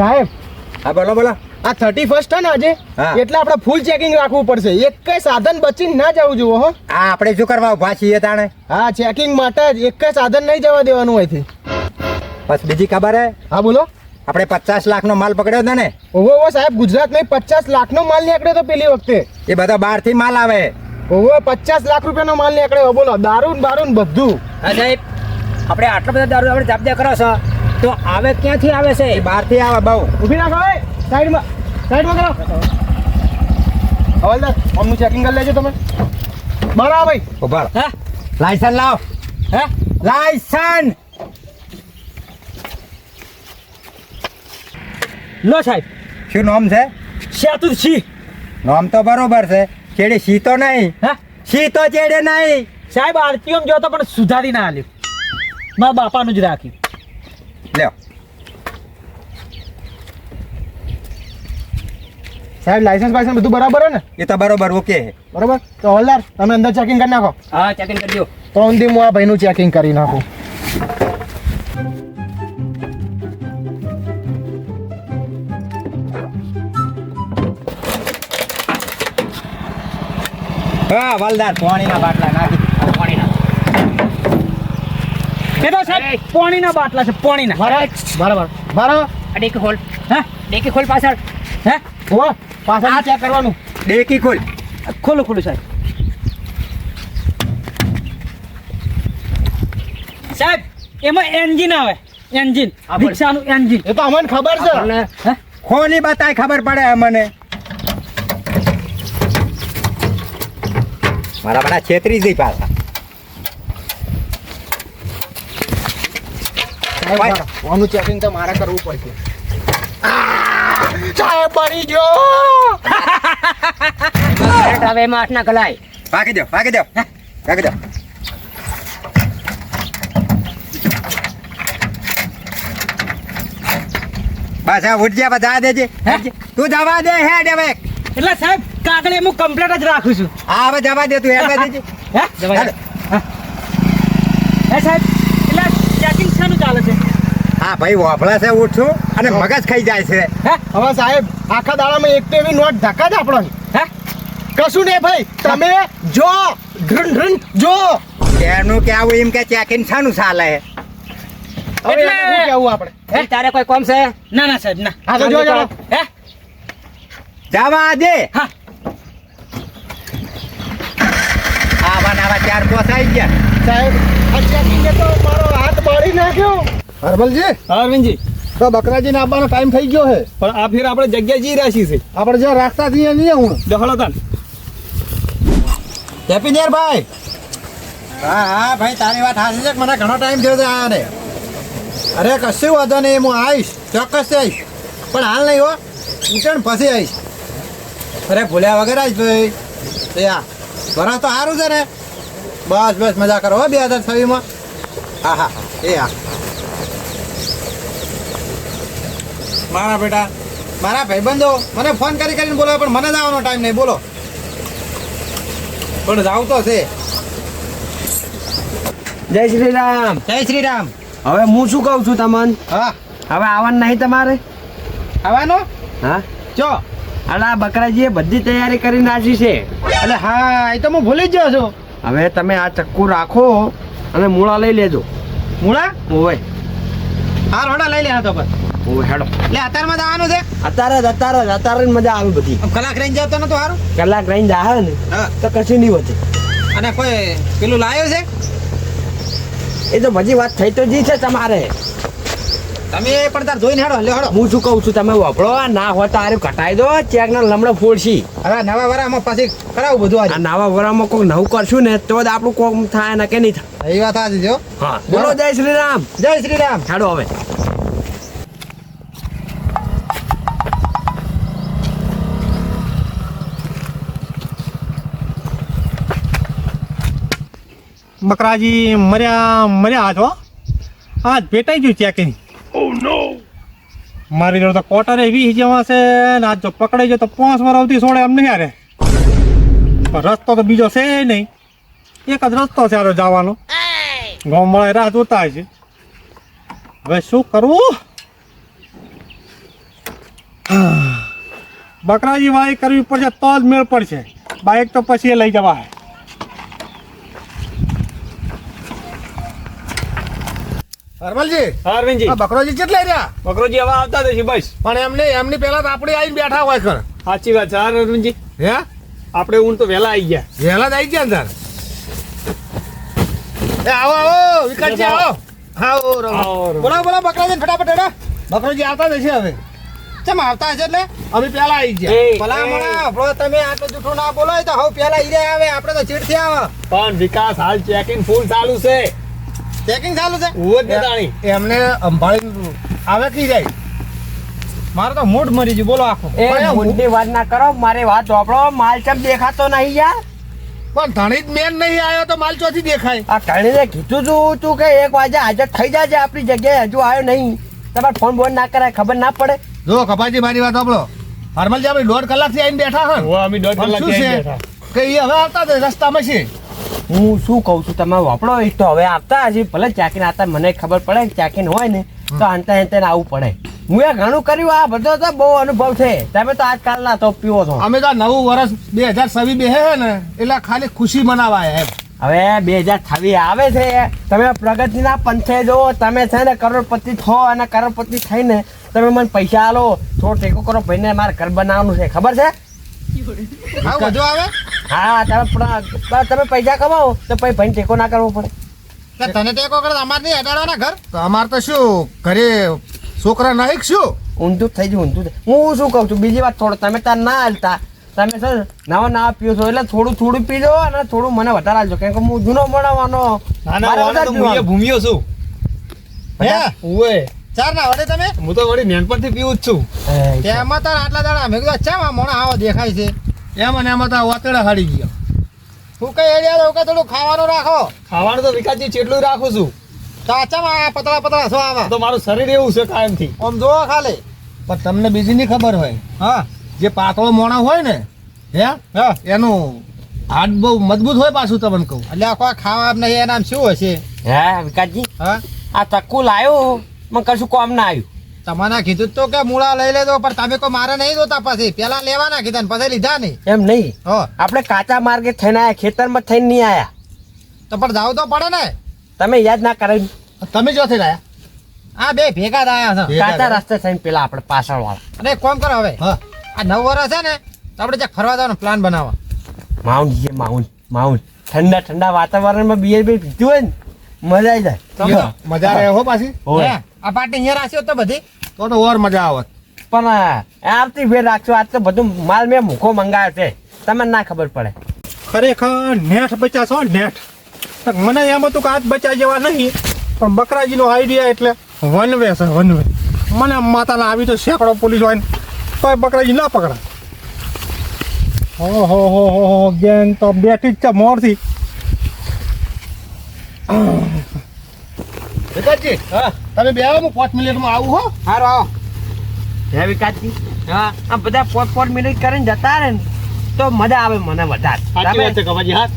સાહેબ હા બોલો બોલો. આ 31 છે ને આજે, એટલે આપણે ફૂલ ચેકિંગ રાખવું પડશે. એક કઈ સાધન બચીને ના જવું જોઈએ હો. હા આપણે શું કરવા ઉભા છીએ તાણે? હા ચેકિંગ માટે જ એક કઈ સાધન નહીં જવા દેવાનું હોયથી. બસ બીજી ખબર હે? હા બોલો. આપણે 50 લાખનો માલ પકડ્યો હતો ને? ઓહો સાહેબ, ગુજરાતમાં 50 લાખનો માલ નીકળ્યો તો પેલી વખતે. એ બધો બહારથી માલ આવે. ઓહો 50 લાખ રૂપિયાનો માલ નીકળ્યો. બોલો દારૂ બારૂ બધું. હા સાહેબ, આપણે આટલો બધો દારૂ આપણે જબ્ત કરો છો તો આવે ક્યાંથી આવે છે? એ બહારથી આવે બહુ. ઊભી રાખો ભાઈ, સાઈડમાં કરો. હવાલદાર અમનું ચેકિંગ કરી લેજો તમે. બરાબર ભાઈ. ઉભા રહો. હા લાયસન્સ લાવો. હા લાયસન્સ. લો સાહેબ. શું નામ છે? સેતુર સિંહ. નામ તો બરોબર છે, ચેડે સી તો નહીં. હા સી તો ચેડે નહીં સાહેબ, આરટીઓમ જો તો પણ સુધારી ના આલ્યું, મારા બાપાનું જ રાખ્યું. લ્યો. સાહેબ લાયસન્સ બાયસન્સ બધું બરાબર હે ને? એ તો બરોબર ઓકે. બરાબર. તો હવાલદાર તમે અંદર ચેકિંગ કરી નાખો. હા ચેકિંગ કરી દો. તો ઊંધી હું આ ભાઈનું ચેકિંગ કરી નાખું. હા વાલદાર પાણીના બાટલા નાખી. પાણીના એ તો સાહેબ પાણીના બાટલા છે, પાણીના. બરાબર. આ ડેકી ખોલ. હા ડેકી ખોલ પાછળ. હે ઓહો પાછળ ચેક કરવાનું. ડેકી ખોલ. ખોલો સાહેબ. સાહેબ એમાં એન્જિન આવે, એન્જિન, રિક્ષાનું એન્જિન. એ તો અમને ખબર છે. હે ખોલી બતાય ખબર પડે અમને. મારા બડા છેતરી જઈ પાછા. આનું ચેકિંગ તો મારે કરવું પડશે. સાહેબ પડી ગયો. હવે એમાં 8 ના કલાય. ભાગી દો. બસ આ ઉઠ જા, બધા દેજે. તું જવા દે હેડ હવે. એટલે સાહેબ કાગળ હું કમ્પ્લીટ જ રાખું છું. હા હવે જવા દે, તું હેડ દેજે. હે સાહેબ એટલે ચેકિંગ શાનું ચાલે છે? હા ભાઈ વાફળા છે ઉઠું અને મગજ ખાઈ જાય છે. હવે સાહેબ આખા દાડામાં એક તો એવી નોટ ધક્કા જ આપણો. હે કશું નહીં ભાઈ, તમે જો જો. એનું કેવું એમ કે ચેકિંગ શાનું ચાલે? હવે એને શું કહેવું આપણે? તારે કોઈ કોમ છે? ના સાહેબ ના. હા તો જો હે જવા દે. હા આવા નાવા 4 પોસ આવી ગયા. સાહેબ આ ચેકિંગ તો મારો હાથ બાળી નાખ્યો. હરબલજી. અરવિંદજી, તો બકરાજીને આવવાનો ટાઈમ થઈ ગયો છે. પણ આ ફેર આપણે જગ્યા જઈ રહ્યા છીએ. આપણે જ્યાં રાખતા છીએ નહીં હું. દખલો તાન. હેપી ન્યુ યર ભાઈ. હા ભાઈ તારી વાત સાચી છે. મને ઘણો ટાઈમ થયો છે આને. અરે કશું વાંધો નહીં, હું આવીશ, ચોક્કસ આવીશ, પણ હાલ નહીં હો, ઉતરણ પછી આવીશ. અરે ભૂલ્યા વગર આવીશ ભાઈ. બરાબર તો સારું છે ને? બસ મજા કરો હો 2026માં. હા મારા બેટા, મારા ભાઈબંધો મને ફોન કરીને બોલાવે, પણ મને જ આવવાનો ટાઈમ નહીં. બોલો, પણ જાવ તો છે. જય શ્રી રામ. જય શ્રી રામ. હવે હું શું કહું છું તમને? હા હવે આવવાનું નહીં તમારે? આવવાનો? હા ચો અલા બકરાજીએ બધી તૈયારી કરી નાખી છે. એટલે હા એ તો હું ભૂલી જ ગયો છું. હવે તમે આ ચક્કુ રાખો અને મૂળા લઈ લેજો. મૂળા ઓવે હાર હોડા લઈ લે. હા તો બસ ઓવે હેડો. એટલે અત્યારમાં જવાનું છે. અત્યારે જ મજા આવે બધી. કલાક રહીને જતો નતો સારું. કલાક રહીને જાહે ને હા. તો કશું નહીં વધે. અને કોઈ પેલું લાવ્યો છે? એ તો બધી વાત થઈ તો જી છે તમારે. તમે પણ તાર જોઈને હેડો. લે હેડો. હું શું કહું છું, તમે વાપરો ના હોય તો આરે ઘટાઈ દો. ચેક ના લમડો ફોડશી. હવે નવા વરામાં પાછી કરાવું બધું આ આજે. નવા વરામાં કોઈ નવું કરશું ને તો જ આપણું કોમ થાય ને કે નહીં થાય. એ વાત સાચી છે. હા બોલો જય શ્રી રામ. જય શ્રી રામ. હેડો હવે. બકરાજી મર્યા છો. આજ ભેટાઈ ગયું ચેકિંગ. મારી જોડે તો કોટરે 20 જેવા છે ને આજ જો પકડાઈ જાય તો 5 વાર આવતી છોડે એમ નહીં. યારે રસ્તો તો બીજો છે નહીં, એક જ રસ્તો છે આરો જવાનો. ગામવાળા રાહ જોતા છે. હવે શું કરવું? બકરાજી વાય કરવી પડશે તો જ મેળ પડશે. બાઇક તો પછી એ લઈ જવા. હરમલજી હા અરવિંદજી, આ બકરોજી કેટલા રહ્યા? બકરોજી હવે આવતા જશે બસ. પણ એમની પહેલા તો આપણે આવીને બેઠા હોય કર. સાચી વાત છે હા અરવિંદજી, હે આપણે ઊંટ તો વહેલા આવી ગયા. વહેલા જ આવી ગયા અંદર. એ આવો આવો વિકાસજી આવો. આવો આવો. બોલાવો બોલાવો બકરાજી ફટાફટ હેડો. બકરોજી આવતા જ હશે હવે. ચમ આવતા હશે એટલે અમે પહેલા આવી ગયા. એ, ભલા એ. મોણા આપણો તમે આટલું જૂઠું ના બોલો તો હવે પહેલા ઈ રહ્યા આવે આપણે તો ચીડથી આવે. પણ વિકાસ હાલ ચેકિંગ ફૂલ ચાલુ છે. ચેકિંગ ચાલુ છે. ઉવો જ નતાણી. એમને સંભાળી આવે કી જાય. મારે તો મૂડ મરી ગયું બોલો આખો. એ મોટી વાત ના કરો, મારી વાત સાંભળો. માલ ચમ દેખાતો નહીં યાર. પણ ધણી જ મેન નહીં આવ્યો તો માલ ચોથી દેખાય. આ ટણીને કીધું તું કે 1 વાગે હાજર થઈ જાજે આપણી જગ્યાએ. હજુ આવ્યો નહીં. તમારે ફોન બોન ના કરાય, ખબર ના પડે. જો કપાજી મારી વાત સાંભળો. હરમલજી આપણે 1.5 કલાકથી આવીને બેઠા હો. ઉવો અમે 1.5 પણ કલાક શું ત્યાં છે બેઠા. કે એ હવે આવતા જ રસ્તામાં છે. હું શું કહું છું, તમે વાપરો એ તો હવે આવતા હજી. ભલે ચાકીને આવતા મને ખબર પડે કે ચાકીને હોય ને તો અંતે અંતે આવવું પડે. હું એ ઘણું કર્યું, આ બધો તો બહુ અનુભવ છે. તમે તો આજકાલના તો પીવો છો. અમે તો આ નવું વર્ષ 2026 બેહે હે ને એટલે ખાલી ખુશી મનાવાય એમ. હવે 2026 આવે છે, તમે પ્રગતિના પંથે જો. તમે છે ને કરોડપતિ થો અને કરોડપતિ થઈને તમે મને પૈસા આલો, થોડો ટેકો કરો. ભાઈને મારે ઘર બનાવવાનું છે, ખબર છે? હા વધુ આવે હા, તમે પૈસા કમાવો તો પછી ભાઈને ટેકો ના કરવો પડે. કે તને ટેકો કરે અમારે નહીં અડાડવાના ઘર. તો અમારે તો શું ઘરે છોકરા નહીં શું ઊંધું જ થઈ ગયું, ઊંધું થઈ. હું શું કહું છું બીજી વાત, થોડું તમે ત્યાં ના હાલતા. તમે છે ને નવા પીઓ છો એટલે થોડું પીજો અને થોડું મને વધારે આલજો, કેમ કે હું જૂનો બનાવવાનો. ના ના મારે વાળા વધારે તો પીવાનું. હું ભૂમિયો છું. હે ઉવે ચાર ના વડે તમે હું તો વળી નાનપણથી પીવું જ છું. એ, તેમાં તાર આટલા દાડા મેં કીધું અચ્છા આ મોણા આવો દેખાય છે એમ અને એમાં તો વાતડા હાડી ગયા. હું કઈ એડિયા દઉં કે થોડું ખાવાનું રાખો. ખાવાનું તો વિકાસજી ચેટલું રાખું છું. તો અચ્છા પતળા પતળા શું આવે તો મારું શરીર એવું છે કાયમથી. આમ જોવો ખાલી. પણ તમને બીજી ની ખબર હોય. હા જે પાતળો મોણા હોય ને હે હા એનું હાથ બહુ મજબૂત હોય પાછું તમને કહું. એટલે કોઈ ખાવા નહીં એના નામ શું હશે? હે વિકાસજી, હા આ ચક્કુ લાવ્યું મને કશું કામ ના આવ્યું. તમને કીધું તો કે મૂળા લઈ લેજો પણ તમે કોઈ મારે નહીં દોતા પછી પેલા લેવાના કીધા ને પછી લીધા નહીં. એમ નહીં, હો આપણે કાચા માર્ગે થઈને આયા, ખેતરમાં થઈને નહીં આયા. તો પણ જાવ તો પડે ને. તમે યાદ ના કરાવી. તમે જોથી લાયા? આ બે ભેગા જ આયા છે. કાચા રસ્તે થઈને પેલા આપણે પાછળ વાળા અને એક કામ કરો હવે હા આ 9 વર્ષ છે ને તો આપણે જ્યાં ફરવા જવાનો પ્લાન બનાવવા. માઉન્ટ જઈએ, માઉન્ટ ઠંડા વાતાવરણમાં બિયર પીધું હોય ને મજા આવી જાય. મજા રહે હો પાછી. હોય. હે, આ પાર્ટી અહીંયા રાખ્યો તો બધી તો ઓર મજા આવત. પણ આવતી ફેર રાખજો. આજ તો બધું માલ મેં મૂકો મંગાવ્યો છે, તમને ના ખબર પડે. ખરેખર નેઠ બચ્યા છો નેઠ. મને એમ હતું કે આજ બચ્યા જેવા નહીં, પણ બકરાજીનો આઈડિયા એટલે વનવે છે વનવે. મને માતાના આવી તો સેંકડો પોલીસ હોય ને તોય બકરાજી ના પકડાય. હો ગેંગ તો બેઠી જ છે મોરથી. વિકાસજી હા તમે બે આવો હું 5 મિનિટમાં આવું હો. સારું આવો. હે વિકાસજી, હા આ બધા 4 મિનિટ કરીને જતા રહે ને તો મજા આવે મને વધારે. સાચી વાત છે કમાજી. હા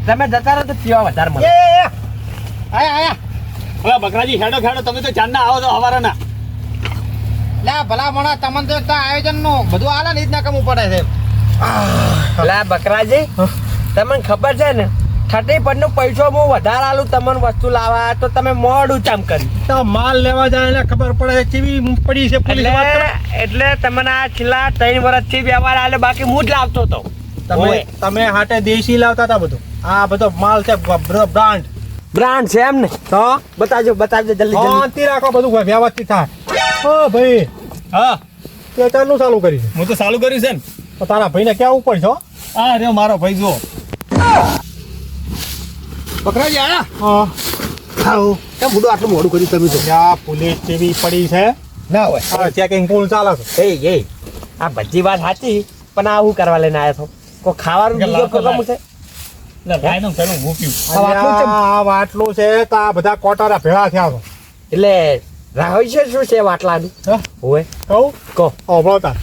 તમે જતા રહો તો પીવા વધારે એ મળે. આયા હવે બકરાજી હેડો તમે તો ચાંદના આવો તો હવારના. લે ભલા મોણા તમને તો એક આયોજન નું બધું આલે ને રીતના કમવું પડે છે. પેલા બકરાજી, તમને ખબર છે ને 30 પરનો પૈસો હું વધારે આલું તમને વસ્તુ લાવવા તો તમે મોડું ચામ કરી. તો માલ લેવા જાય એટલે ખબર પડે કેવી પડી છે પોલીસ વાત કરે. એટલે તમને આ છેલ્લા 3 વર્ષથી વ્યવહાર આલે, બાકી હું જ લાવતો હતો. તમે હાટે દેશી લાવતા હતા બધું. આ બધો માલ છે બ્રાન્ડ. બ્રાન્ડ છે એમ ને? તો બતાવજો જલ્દી. શાંતિ રાખો, બધું વ્યવસ્થિત થાય. ઓ ભાઈ હા તે ચાલુ ચાલુ કરી છે. હું તો ચાલુ કર્યું છે ને. તો તારા ભાઈને ક્યાં ઉપર છો? હા રે મારો ભાઈ જુઓ. બકરાજી આયા હા આવો કેમ બધું આટલું મોડું કર્યું તમે તો? આ પોલીસ જેવી પડી છે. ના હોય હા ચેકિંગ ફૂલ ચાલે છે. એ આ બધી વાત સાચી, પણ આ હું કરવા લઈને આવ્યો છો? કોઈ ખાવાનું બીજો પ્રોગ્રામ છે? એટલે ભાઈનું પેલું મૂક્યું. આ વાટલું છે? આ વાટલું છે તો આ બધા કોટારા ભેળા થયા છો. એટલે રહસ્ય શું છે વાટલાનું? હા? હોય કહું કહો. ઓભળો તાર.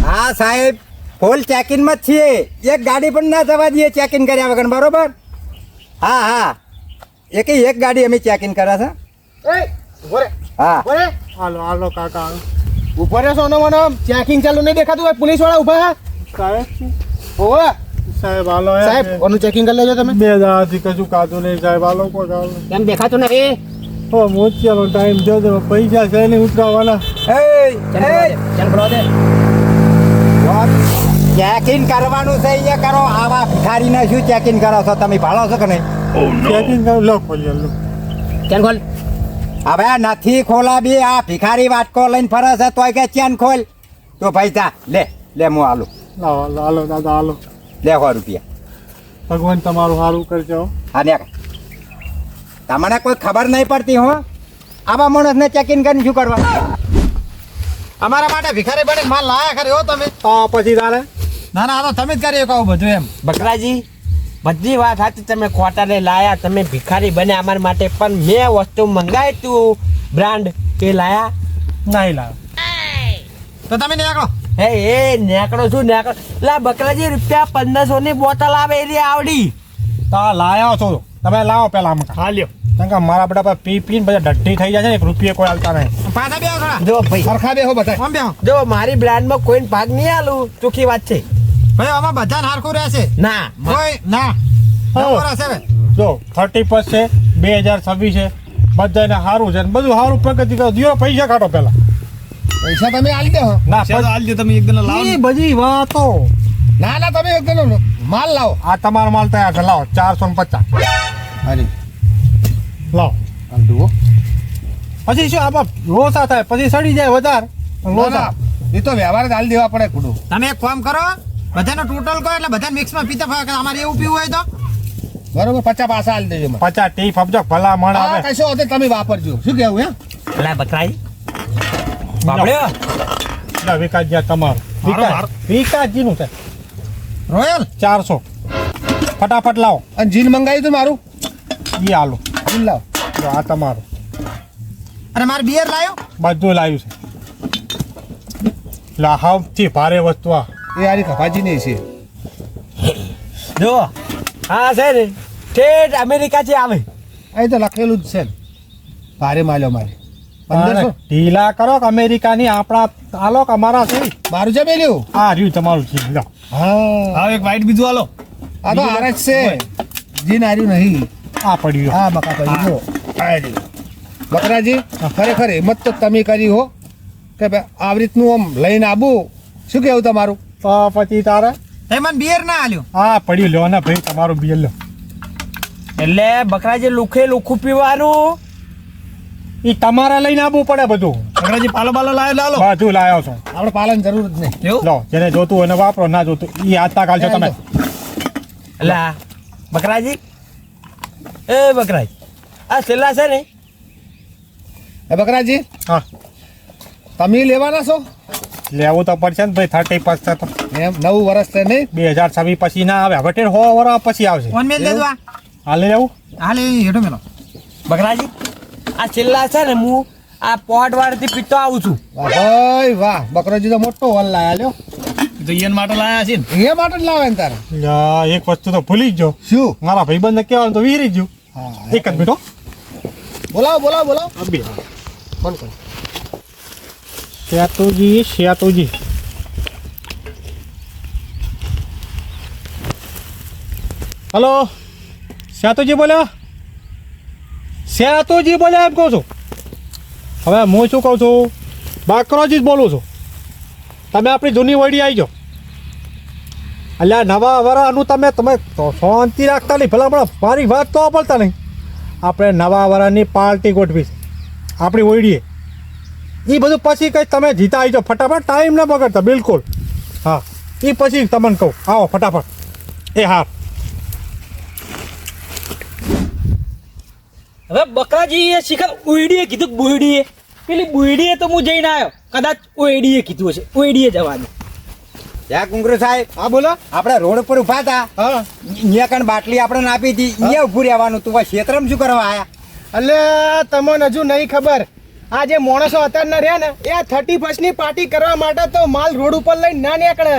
હા સાહેબ, ફૂલ ચેકિંગમાં જ છીએ. એક ગાડી પણ ના જવા દઈએ ચેકિંગ કર્યા વગર, બરોબર? હા એક ગાડી અમે ચેકિંગ કર્યા છે. એ ઉભો રે હા ઉભો રે. હાલો કાકા હાલો. ઉપર સોનો મને ચેકિંગ ચાલુ નહીં દેખાતું હોય પોલીસ વાળા ઉભા સાહેબ ઓવે સાહેબ હાલો સાહેબ ઓનું ચેકિંગ કરી લેજો તમે બે દાડાથી કશું કાધું નહીં સાહેબ હાલો કોઈ હાલો કેમ દેખાતું નહીં હો મોતિયાનો ટાઈમ થયો તો પૈસા છે નહીં ઉતરાવાના ચાલ ભરવા દે ચેકિંગ કરવાનું છે એ કરો. આવા ભિખારીને શું ચેકિંગ કરો છો તમે? ભાળો છો કે નહીં? ચેકિંગ કરું લો ખોલી લો ચેન ખોલ હવે નથી ખોલા બી. આ ભિખારી વાટકો લઈને ફરે છે તોય કે ચેન ખોલ. તો ભાઈ જા લે હું આલું. લાવો હાલો દાદા હાલો લે 100 રૂપિયા. ભગવાન તમારું સારું કરજો હા ને તમને કોઈ ખબર નહીં પડતી હો. આવા માણસને ચેકિંગ કરીને શું કરવા? અમારા માટે ભિખારી બની માલ લાયા ખરી હો તમે. તો પછી તારે ના ના આ તો તમે જ કરી કહું બધું એમ. બકરાજી બધી વાત સાચી, તમે ખોટાને લાયા, તમે ભિખારી બન્યા અમારા માટે, પણ મેં વસ્તુ મંગાવી તું બ્રાન્ડ એ લાયા નહીં લાવ તો તમે નીકળો. હે એ નેકડો શું નેકડો લા બકરાજી રૂપિયા 1500 ની બોટલ આવે એરી આવડી તો લાયા છો તમે લાવો પેલા આમ હા લ્યો કારણ કે મારા બેટા પર પી પીને બધા ડટ્ટી થઈ જાય છે ને 1 રૂપિયા કોઈ હાલતા નહીં. પાછા બેહો થોડા. જો ભાઈ સરખા બેહો બધા. આમ બેહો. જો મારી બ્રાન્ડમાં કોઈને ભાગ નહીં આલું, ચોખ્ખી વાત છે. ભાઈ આમાં બધા હરખું રહેશે. ના કોઈ ના હો. રહેશે હવે. જો 30 છે 2026 છે બધાને સારું છે ને બધું સારું પ્રગતિ કરો. દિયો પૈસા કાઢો પેલા. પૈસા તમે આલી દો. ના આલી દો તમે એકદમ એ બધી વાતો ના ના તમે એકદમ માલ લાવો. આ તમારો માલ તૈયાર છે લાવો 450 હાલી લાવો આમ જુઓ. પછી શું આમાં લોસા થાય પછી સડી જાય વધારે લોસા એ તો વ્યવહાર જ આલી દેવા પડે કુડું. તમે એક કામ કરો બધાનો ટોટલ કહો એટલે બધા મિક્સમાં પીતા ફાવે. અમારે એવું પીવું હોય તો બરોબર 50 પાસા આલી દેજો. 50 ટી ફબજો ભલા મણ આવે કશો હતો તમે વાપરજો. શું કેવું હે? લા બકરાજી બાપડ્યો ના વિકાસજી તમારું વિકાસજી નું છે રોયલ 400 ફટાફટ લાવો અને જીન મંગાવ્યું તું મારું. એ આલો જીન લાવો. જો આ તમારું અને મારે બિયર લાવ્યો. બધું લાવ્યું છે લાહવથી ભારે વસ્તુ આ એ આરી કપાજી નહીં છે. જો હા છે ને ઠેઠ અમેરિકાથી આવે. અહીં તો લખેલું જ છે ને. ભારે માલ્યો મારે 1500. ઢીલા કરો કે અમેરિકાની આપણા આલો કે અમારા છે મારું છે મેલ્યું. આ રહ્યું તમારું છે લો હા એક વાઈટ બીજું આલો આ તો આર જ છે. જીન આર્યું નહીં. આ પડ્યું હા બકા કરી જો આ રહ્યું. બકરાજી ખરેખર હિંમત તો તમે કરી હો કે ભાઈ આવી રીતનું આમ લઈને આવું. શું કેવું તમારું? તો પછી તારે એ મને બિયર ના આલ્યું. આ પડ્યું લો ને ભાઈ તમારું બિલ લો એટલે બકરાજી લુખું પીવાનું. એ તમારે લઈને આવવું પડે બધું બકરાજી પાલો પાલો લાવ્યો લાલો બધું લાવ્યો છો આપણે પાલન જરૂર જ નહીં. લો જેને જોતું હોય એને વાપરો ના જોતું એ હાથતા કાઢજો તમે એટલે બકરાજી એ બકરાજી આ છેલ્લા છે ને એ બકરાજી હા તમે લેવાના છો લેવું તો પડશે ને ભાઈ 30% તો એમ 9 વર્ષ છે નહીં. 2026 પછી ના આવે હવે 100 વર્ષ પછી આવશે ફોન મેલ દે દો. હાલે લેવું હાલે હેઠો મેલો. બકરાજી આ છેલ્લા છે ને હું આ પોટ વાળથી પીતો આવું છું. વાહ ભાઈ વાહ. બકરાજી તો મોટો હોલ લાયા લ્યો. તો ઈયન માટે લાયા છે ને એ માટે જ લાવે ને તારે. યા, એક વસ્તુ તો ભૂલી જ જો શું? મારા ભાઈબંધને કહેવાનું તો વીરી જ જો હા એક જ મિનિટ હો. બોલાવો બોલાવો બોલાવો. આ બે ફોન કરો. શ્યાતુજી હલો શ્યાતુજી બોલ્યા એમ કહું છું. હવે હું શું કહું છું બાકરોજી જ બોલું છું. તમે આપણી જૂની વડી આવી જાઓ. અલ્યા નવા વરાનું તમે તો શાંતિ રાખતા નહીં ભલા હમણાં મારી વાત તો બોલતા નહીં. આપણે નવા વરાની પાર્ટી ગોઠવી છે આપણી ઓયડીએ. એ બધું પછી કંઈ તમે જીતા આવી જાઓ ફટાફટ. ટાઈમ ના બગાડતા બિલકુલ. હા એ પછી તમને કહું આવો ફટાફટ. એ હા હવે બકરાજી એ શિખર ઉઈડીએ કીધું બુઈડીએ પેલી બુઈડીએ તો હું જઈને આવ્યો કદાચ ઓઈડીએ કીધું હશે ઓઈડીએ જવાનું. ત્યાં કુંગરુ સાહેબ હા બોલો. આપણે રોડ પર ઉભા હતા. હા અહીંયા કણ બાટલી આપણે આપી હતી. અહીંયા ઉભું રહેવાનું. તું ક્ષેત્રમાં શું કરવા આયા? એટલે તમને હજુ નહીં ખબર આ જે માણસો અત્યારના રહ્યા ને એ 31st ની પાર્ટી કરવા માટે તો માલ રોડ ઉપર લઈને ના નીકળે.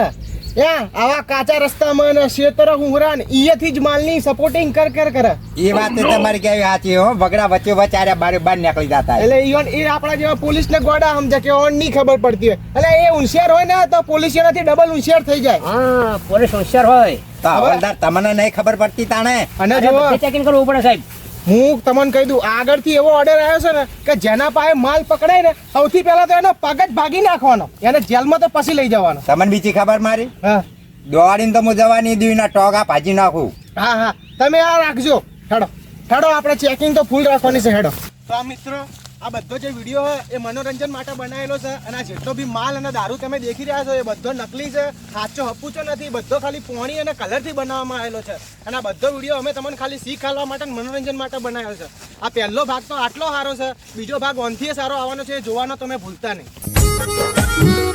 આવા કાચા રસ્તામાં ને શેતર હુંગરા ને ઈયથી જ માલની સપોર્ટિંગ કરે એ વાત તો તમારી કેવી સાચી હો બગડા વચ્ચે વચાર્યા બાર નીકળી જતા એટલે ઈવન એ આપણા જેવા પોલીસ ને ગોડા સમજે કે ઓન ની ખબર પડતી હોય એટલે એ હોશિયાર હોય ને તો પોલીસ એનાથી ડબલ હોશિયાર થઈ જાય. હા પોલીસ હોશિયાર હોય તો હવાલદાર તમને નહીં ખબર પડતી તાણે અને જો ચેકિંગ કરવું પડે સાહેબ. હું તમને કહી દઉં આગળથી એવો ઓર્ડર આવ્યો છે ને કે જેના પાસે માલ પકડાય ને સૌથી પહેલા તો એનો પગ જ ભાગી નાખવાનો એને જેલમાં તો પછી લઈ જવાનો. તમને બીજી ખબર મારી હા દોડીને તો હું જવાની દીવીના ટોગા ભાજી નાખું. હા તમે આ રાખજો. હેડો આપણે ચેકિંગ તો ફૂલ રાખવાની છે. હેડો. તો આ મિત્રો આ બધો જે વિડીયો હોય એ મનોરંજન માટે બનાવેલો છે અને આ જેટલો બી માલ અને દારૂ તમે દેખી રહ્યા છો એ બધો નકલી છે, સાચો હપુચો નથી, બધો ખાલી પોણી અને કલરથી બનાવવામાં આવેલો છે. અને આ બધો વિડીયો અમે તમને ખાલી શીખ આલવા માટે અને મનોરંજન માટે બનાવ્યો છે. આ પહેલો ભાગ તો આટલો સારો છે, બીજો ભાગ ઓનથી સારો આવવાનો છે, એ જોવાનો તમે ભૂલતા નહીં.